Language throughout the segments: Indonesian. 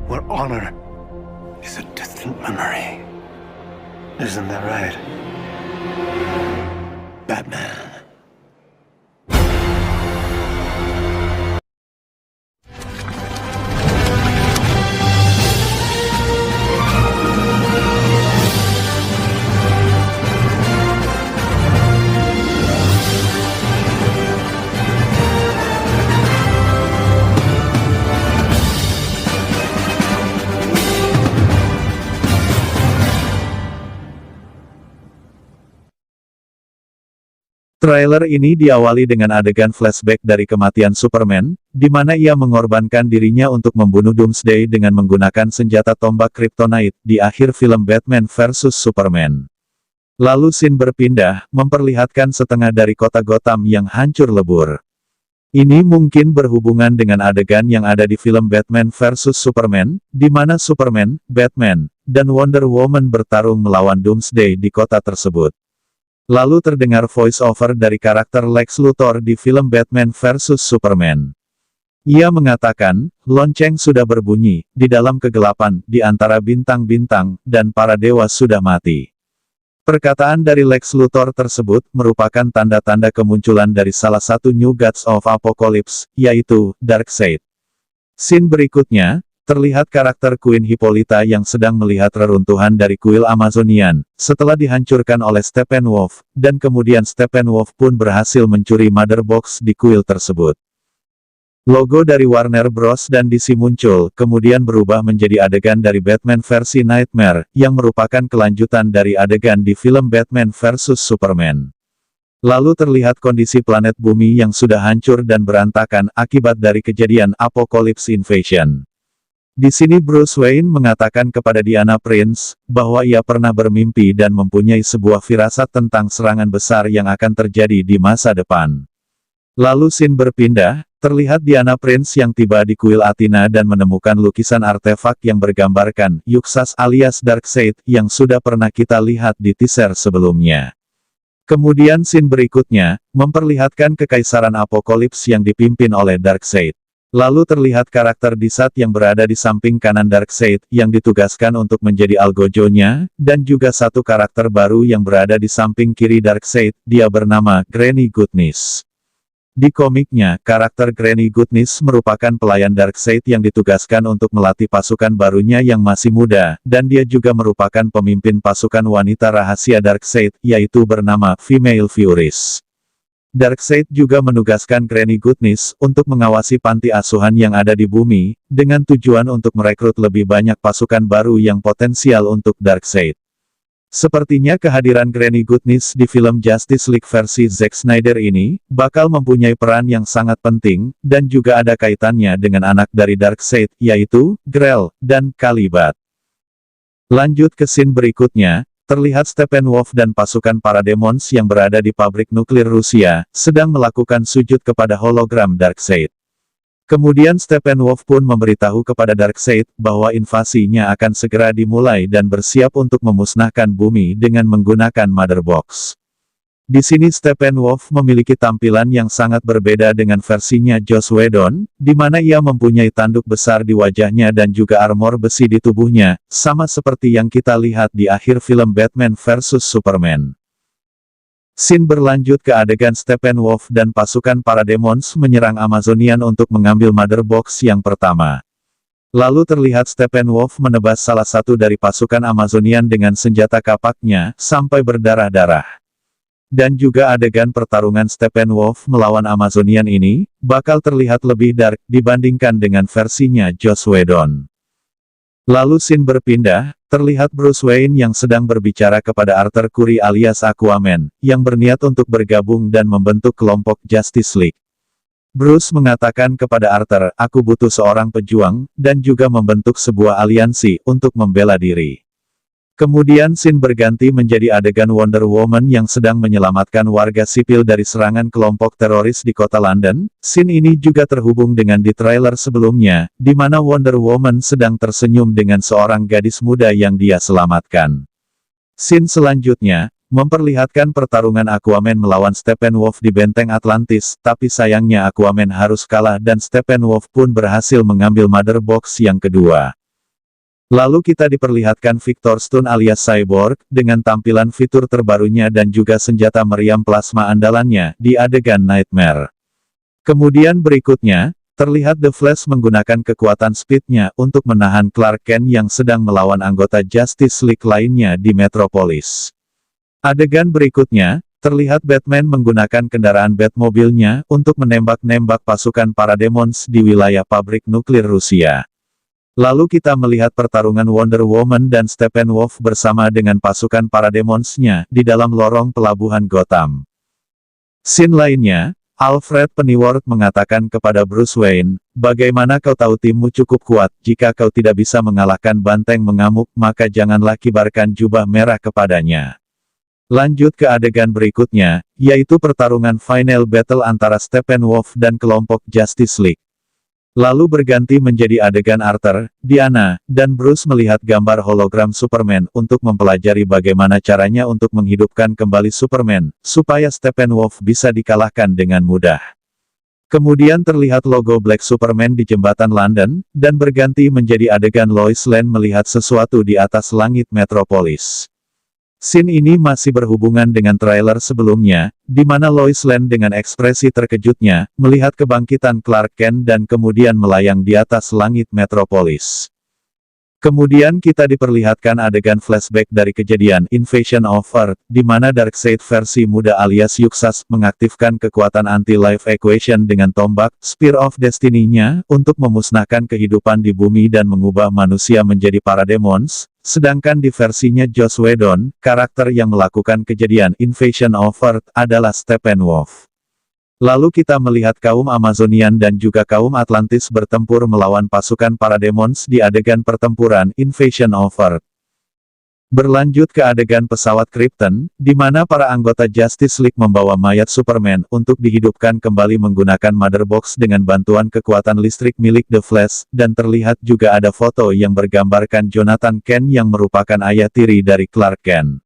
where honor is a distant memory. Isn't that right, Batman? Trailer ini diawali dengan adegan flashback dari kematian Superman, di mana ia mengorbankan dirinya untuk membunuh Doomsday dengan menggunakan senjata tombak Kryptonite di akhir film Batman vs Superman. Lalu scene berpindah, memperlihatkan setengah dari kota Gotham yang hancur lebur. Ini mungkin berhubungan dengan adegan yang ada di film Batman vs Superman, di mana Superman, Batman, dan Wonder Woman bertarung melawan Doomsday di kota tersebut. Lalu terdengar voice-over dari karakter Lex Luthor di film Batman vs Superman. Ia mengatakan, lonceng sudah berbunyi, di dalam kegelapan, di antara bintang-bintang, dan para dewa sudah mati. Perkataan dari Lex Luthor tersebut merupakan tanda-tanda kemunculan dari salah satu New Gods of Apocalypse, yaitu Darkseid. Scene berikutnya, terlihat karakter Queen Hippolyta yang sedang melihat reruntuhan dari kuil Amazonian, setelah dihancurkan oleh Steppenwolf, dan kemudian Steppenwolf pun berhasil mencuri Mother Box di kuil tersebut. Logo dari Warner Bros. Dan DC muncul, kemudian berubah menjadi adegan dari Batman versi Nightmare, yang merupakan kelanjutan dari adegan di film Batman vs Superman. Lalu terlihat kondisi planet bumi yang sudah hancur dan berantakan akibat dari kejadian Apocalypse Invasion. Di sini Bruce Wayne mengatakan kepada Diana Prince, bahwa ia pernah bermimpi dan mempunyai sebuah firasat tentang serangan besar yang akan terjadi di masa depan. Lalu scene berpindah, terlihat Diana Prince yang tiba di kuil Athena dan menemukan lukisan artefak yang bergambarkan Yuxas alias Darkseid yang sudah pernah kita lihat di teaser sebelumnya. Kemudian scene berikutnya, memperlihatkan kekaisaran Apocalypse yang dipimpin oleh Darkseid. Lalu terlihat karakter Desat yang berada di samping kanan Darkseid, yang ditugaskan untuk menjadi algojonya, dan juga satu karakter baru yang berada di samping kiri Darkseid, dia bernama Granny Goodness. Di komiknya, karakter Granny Goodness merupakan pelayan Darkseid yang ditugaskan untuk melatih pasukan barunya yang masih muda, dan dia juga merupakan pemimpin pasukan wanita rahasia Darkseid, yaitu bernama Female Furies. Darkseid juga menugaskan Granny Goodness untuk mengawasi panti asuhan yang ada di bumi, dengan tujuan untuk merekrut lebih banyak pasukan baru yang potensial untuk Darkseid. Sepertinya kehadiran Granny Goodness di film Justice League versi Zack Snyder ini, bakal mempunyai peran yang sangat penting, dan juga ada kaitannya dengan anak dari Darkseid, yaitu Grell dan Calibat. Lanjut ke scene berikutnya. Terlihat Steppenwolf dan pasukan Parademons yang berada di pabrik nuklir Rusia, sedang melakukan sujud kepada hologram Darkseid. Kemudian Steppenwolf pun memberitahu kepada Darkseid, bahwa invasinya akan segera dimulai dan bersiap untuk memusnahkan bumi dengan menggunakan Mother Box. Di sini Steppenwolf memiliki tampilan yang sangat berbeda dengan versinya Joss Whedon, di mana ia mempunyai tanduk besar di wajahnya dan juga armor besi di tubuhnya, sama seperti yang kita lihat di akhir film Batman vs Superman. Scene berlanjut ke adegan Steppenwolf dan pasukan Parademons menyerang Amazonian untuk mengambil Mother Box yang pertama. Lalu terlihat Steppenwolf menebas salah satu dari pasukan Amazonian dengan senjata kapaknya, sampai berdarah-darah. Dan juga adegan pertarungan Steppenwolf melawan Amazonian ini, bakal terlihat lebih dark, dibandingkan dengan versinya Joss Whedon. Lalu scene berpindah, terlihat Bruce Wayne yang sedang berbicara kepada Arthur Curry alias Aquaman, yang berniat untuk bergabung dan membentuk kelompok Justice League. Bruce mengatakan kepada Arthur, aku butuh seorang pejuang, dan juga membentuk sebuah aliansi, untuk membela diri. Kemudian scene berganti menjadi adegan Wonder Woman yang sedang menyelamatkan warga sipil dari serangan kelompok teroris di kota London. Scene ini juga terhubung dengan di trailer sebelumnya, di mana Wonder Woman sedang tersenyum dengan seorang gadis muda yang dia selamatkan. Scene selanjutnya, memperlihatkan pertarungan Aquaman melawan Steppenwolf di Benteng Atlantis, tapi sayangnya Aquaman harus kalah dan Steppenwolf pun berhasil mengambil Mother Box yang kedua. Lalu kita diperlihatkan Victor Stone alias Cyborg, dengan tampilan fitur terbarunya dan juga senjata meriam plasma andalannya, di adegan Nightmare. Kemudian berikutnya, terlihat The Flash menggunakan kekuatan speednya untuk menahan Clark Kent yang sedang melawan anggota Justice League lainnya di Metropolis. Adegan berikutnya, terlihat Batman menggunakan kendaraan Batmobilnya untuk menembak-nembak pasukan Parademons di wilayah pabrik nuklir Rusia. Lalu kita melihat pertarungan Wonder Woman dan Steppenwolf bersama dengan pasukan Parademons-nya di dalam lorong pelabuhan Gotham. Scene lainnya, Alfred Pennyworth mengatakan kepada Bruce Wayne, "Bagaimana kau tahu timmu cukup kuat? Jika kau tidak bisa mengalahkan banteng mengamuk, maka janganlah kibarkan jubah merah kepadanya." Lanjut ke adegan berikutnya, yaitu pertarungan final battle antara Steppenwolf dan kelompok Justice League. Lalu berganti menjadi adegan Arthur, Diana, dan Bruce melihat gambar hologram Superman untuk mempelajari bagaimana caranya untuk menghidupkan kembali Superman, supaya Steppenwolf bisa dikalahkan dengan mudah. Kemudian terlihat logo Black Superman di jembatan London, dan berganti menjadi adegan Lois Lane melihat sesuatu di atas langit Metropolis. Scene ini masih berhubungan dengan trailer sebelumnya, di mana Lois Lane dengan ekspresi terkejutnya, melihat kebangkitan Clark Kent dan kemudian melayang di atas langit Metropolis. Kemudian kita diperlihatkan adegan flashback dari kejadian Invasion of Earth, di mana Darkseid versi muda alias Yuxas mengaktifkan kekuatan anti-life equation dengan tombak Spear of Destiny-nya untuk memusnahkan kehidupan di bumi dan mengubah manusia menjadi Parademons, sedangkan di versinya Joss Whedon, karakter yang melakukan kejadian Invasion of Earth adalah Steppenwolf. Lalu kita melihat kaum Amazonian dan juga kaum Atlantis bertempur melawan pasukan Parademons di adegan pertempuran Invasion of Earth. Berlanjut ke adegan pesawat Krypton, di mana para anggota Justice League membawa mayat Superman untuk dihidupkan kembali menggunakan Mother Box dengan bantuan kekuatan listrik milik The Flash, dan terlihat juga ada foto yang bergambarkan Jonathan Kent yang merupakan ayah tiri dari Clark Kent.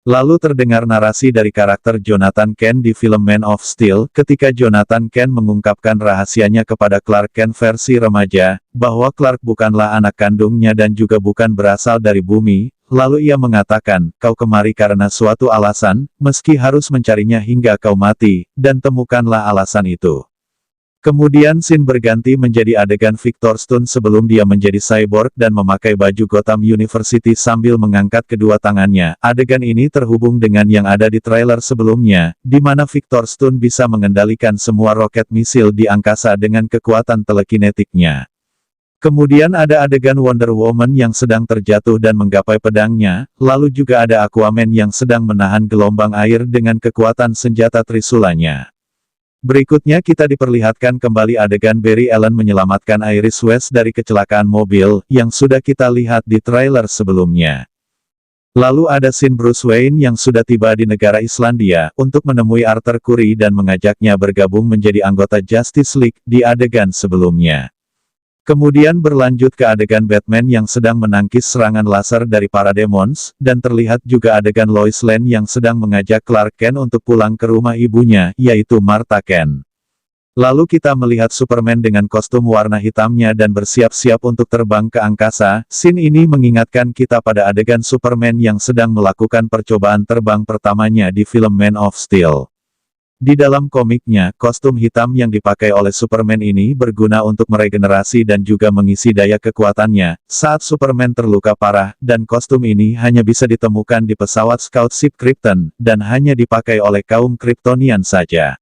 Lalu terdengar narasi dari karakter Jonathan Kent di film Man of Steel, ketika Jonathan Kent mengungkapkan rahasianya kepada Clark Kent versi remaja, bahwa Clark bukanlah anak kandungnya dan juga bukan berasal dari bumi, lalu ia mengatakan, "Kau kemari karena suatu alasan, meski harus mencarinya hingga kau mati, dan temukanlah alasan itu." Kemudian scene berganti menjadi adegan Victor Stone sebelum dia menjadi cyborg dan memakai baju Gotham University sambil mengangkat kedua tangannya. Adegan ini terhubung dengan yang ada di trailer sebelumnya, di mana Victor Stone bisa mengendalikan semua roket misil di angkasa dengan kekuatan telekinetiknya. Kemudian ada adegan Wonder Woman yang sedang terjatuh dan menggapai pedangnya, lalu juga ada Aquaman yang sedang menahan gelombang air dengan kekuatan senjata trisulanya. Berikutnya kita diperlihatkan kembali adegan Barry Allen menyelamatkan Iris West dari kecelakaan mobil, yang sudah kita lihat di trailer sebelumnya. Lalu ada scene Bruce Wayne yang sudah tiba di negara Islandia, untuk menemui Arthur Curry dan mengajaknya bergabung menjadi anggota Justice League, di adegan sebelumnya. Kemudian berlanjut ke adegan Batman yang sedang menangkis serangan laser dari Parademons, dan terlihat juga adegan Lois Lane yang sedang mengajak Clark Kent untuk pulang ke rumah ibunya, yaitu Martha Kent. Lalu kita melihat Superman dengan kostum warna hitamnya dan bersiap-siap untuk terbang ke angkasa. Scene ini mengingatkan kita pada adegan Superman yang sedang melakukan percobaan terbang pertamanya di film Man of Steel. Di dalam komiknya, kostum hitam yang dipakai oleh Superman ini berguna untuk meregenerasi dan juga mengisi daya kekuatannya, saat Superman terluka parah, dan kostum ini hanya bisa ditemukan di pesawat Scout Ship Krypton, dan hanya dipakai oleh kaum Kryptonian saja.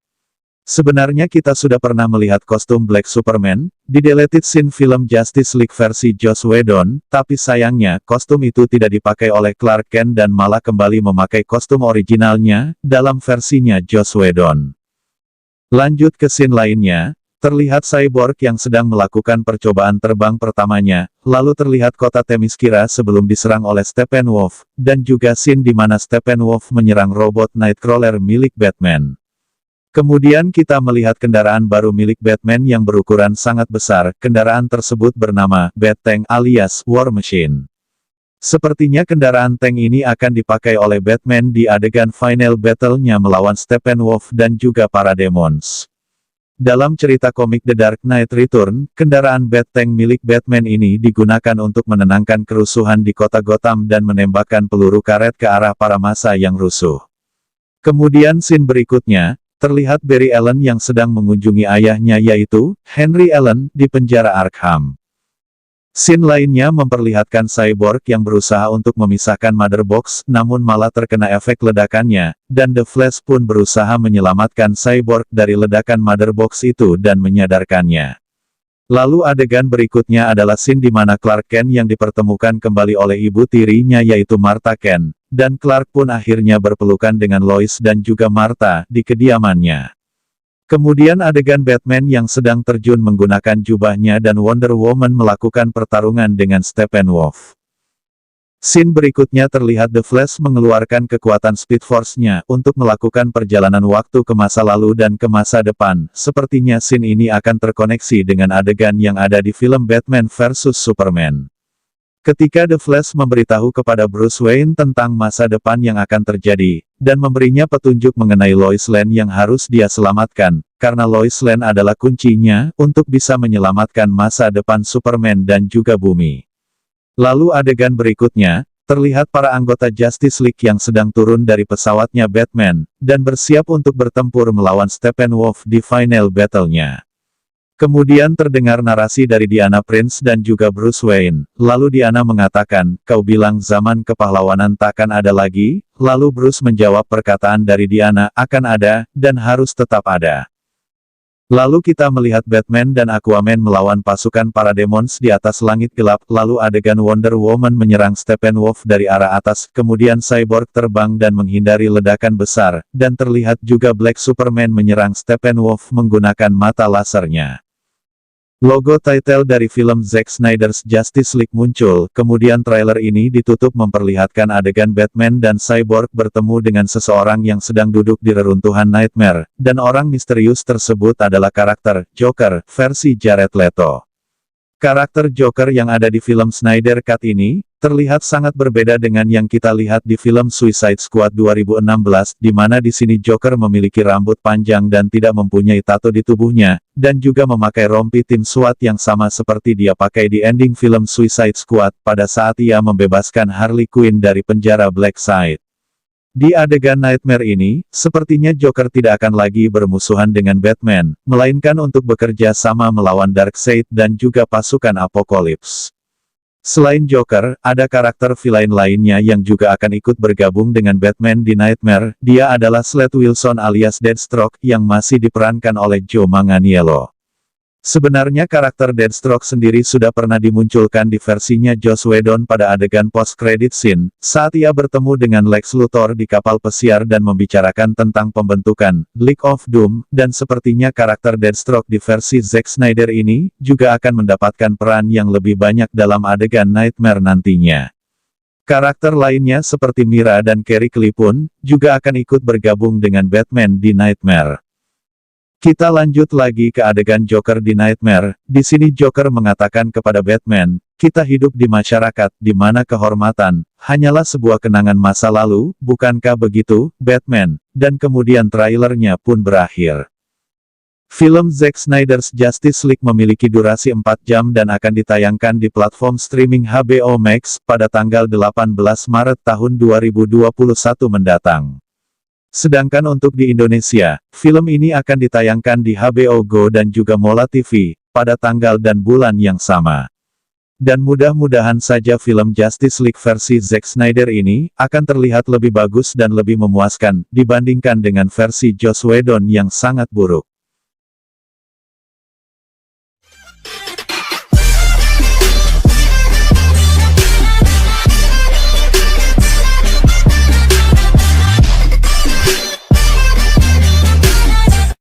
Sebenarnya kita sudah pernah melihat kostum Black Superman, di deleted scene film Justice League versi Joss Whedon, tapi sayangnya, kostum itu tidak dipakai oleh Clark Kent dan malah kembali memakai kostum originalnya, dalam versinya Joss Whedon. Lanjut ke scene lainnya, terlihat Cyborg yang sedang melakukan percobaan terbang pertamanya, lalu terlihat kota Themyscira sebelum diserang oleh Steppenwolf, dan juga scene di mana Steppenwolf menyerang robot Nightcrawler milik Batman. Kemudian kita melihat kendaraan baru milik Batman yang berukuran sangat besar, kendaraan tersebut bernama Bat-Tank alias War Machine. Sepertinya kendaraan tank ini akan dipakai oleh Batman di adegan final battle-nya melawan Steppenwolf dan juga Parademons. Dalam cerita komik The Dark Knight Return, kendaraan Bat-Tank milik Batman ini digunakan untuk menenangkan kerusuhan di kota Gotham dan menembakkan peluru karet ke arah para massa yang rusuh. Kemudian scene berikutnya, terlihat Barry Allen yang sedang mengunjungi ayahnya yaitu, Henry Allen, di penjara Arkham. Scene lainnya memperlihatkan Cyborg yang berusaha untuk memisahkan Mother Box, namun malah terkena efek ledakannya, dan The Flash pun berusaha menyelamatkan Cyborg dari ledakan Mother Box itu dan menyadarkannya. Lalu adegan berikutnya adalah scene di mana Clark Kent yang dipertemukan kembali oleh ibu tirinya yaitu Martha Kent, dan Clark pun akhirnya berpelukan dengan Lois dan juga Martha, di kediamannya. Kemudian adegan Batman yang sedang terjun menggunakan jubahnya dan Wonder Woman melakukan pertarungan dengan Steppenwolf. Scene berikutnya terlihat The Flash mengeluarkan kekuatan Speed Force-nya untuk melakukan perjalanan waktu ke masa lalu dan ke masa depan. Sepertinya scene ini akan terkoneksi dengan adegan yang ada di film Batman vs Superman. Ketika The Flash memberitahu kepada Bruce Wayne tentang masa depan yang akan terjadi, dan memberinya petunjuk mengenai Lois Lane yang harus dia selamatkan, karena Lois Lane adalah kuncinya untuk bisa menyelamatkan masa depan Superman dan juga bumi. Lalu adegan berikutnya, terlihat para anggota Justice League yang sedang turun dari pesawatnya Batman, dan bersiap untuk bertempur melawan Steppenwolf di final battle-nya. Kemudian terdengar narasi dari Diana Prince dan juga Bruce Wayne, lalu Diana mengatakan, "Kau bilang zaman kepahlawanan takkan ada lagi?" Lalu Bruce menjawab perkataan dari Diana, "Akan ada, dan harus tetap ada." Lalu kita melihat Batman dan Aquaman melawan pasukan Parademons di atas langit gelap, lalu adegan Wonder Woman menyerang Steppenwolf dari arah atas, kemudian Cyborg terbang dan menghindari ledakan besar, dan terlihat juga Black Superman menyerang Steppenwolf menggunakan mata lasernya. Logo title dari film Zack Snyder's Justice League muncul, kemudian trailer ini ditutup memperlihatkan adegan Batman dan Cyborg bertemu dengan seseorang yang sedang duduk di reruntuhan Nightmare, dan orang misterius tersebut adalah karakter Joker versi Jared Leto. Karakter Joker yang ada di film Snyder Cut ini, terlihat sangat berbeda dengan yang kita lihat di film Suicide Squad 2016, di mana di sini Joker memiliki rambut panjang dan tidak mempunyai tato di tubuhnya, dan juga memakai rompi tim SWAT yang sama seperti dia pakai di ending film Suicide Squad, pada saat ia membebaskan Harley Quinn dari penjara Blackside. Di adegan Nightmare ini, sepertinya Joker tidak akan lagi bermusuhan dengan Batman, melainkan untuk bekerja sama melawan Darkseid dan juga pasukan Apokolips. Selain Joker, ada karakter villain lainnya yang juga akan ikut bergabung dengan Batman di Nightmare, dia adalah Slade Wilson alias Deathstroke, yang masih diperankan oleh Joe Manganiello. Sebenarnya karakter Deathstroke sendiri sudah pernah dimunculkan di versinya Joss Whedon pada adegan post-credit scene, saat ia bertemu dengan Lex Luthor di kapal pesiar dan membicarakan tentang pembentukan League of Doom, dan sepertinya karakter Deathstroke di versi Zack Snyder ini, juga akan mendapatkan peran yang lebih banyak dalam adegan Nightmare nantinya. Karakter lainnya seperti Mira dan Carrie Kelly pun, juga akan ikut bergabung dengan Batman di Nightmare. Kita lanjut lagi ke adegan Joker di Nightmare. Di sini Joker mengatakan kepada Batman, "Kita hidup di masyarakat di mana kehormatan hanyalah sebuah kenangan masa lalu, bukankah begitu, Batman?" Dan kemudian trailernya pun berakhir. Film Zack Snyder's Justice League memiliki durasi 4 jam dan akan ditayangkan di platform streaming HBO Max pada tanggal 18 Maret tahun 2021 mendatang. Sedangkan untuk di Indonesia, film ini akan ditayangkan di HBO Go dan juga Mola TV, pada tanggal dan bulan yang sama. Dan mudah-mudahan saja film Justice League versi Zack Snyder ini, akan terlihat lebih bagus dan lebih memuaskan, dibandingkan dengan versi Joss Whedon yang sangat buruk.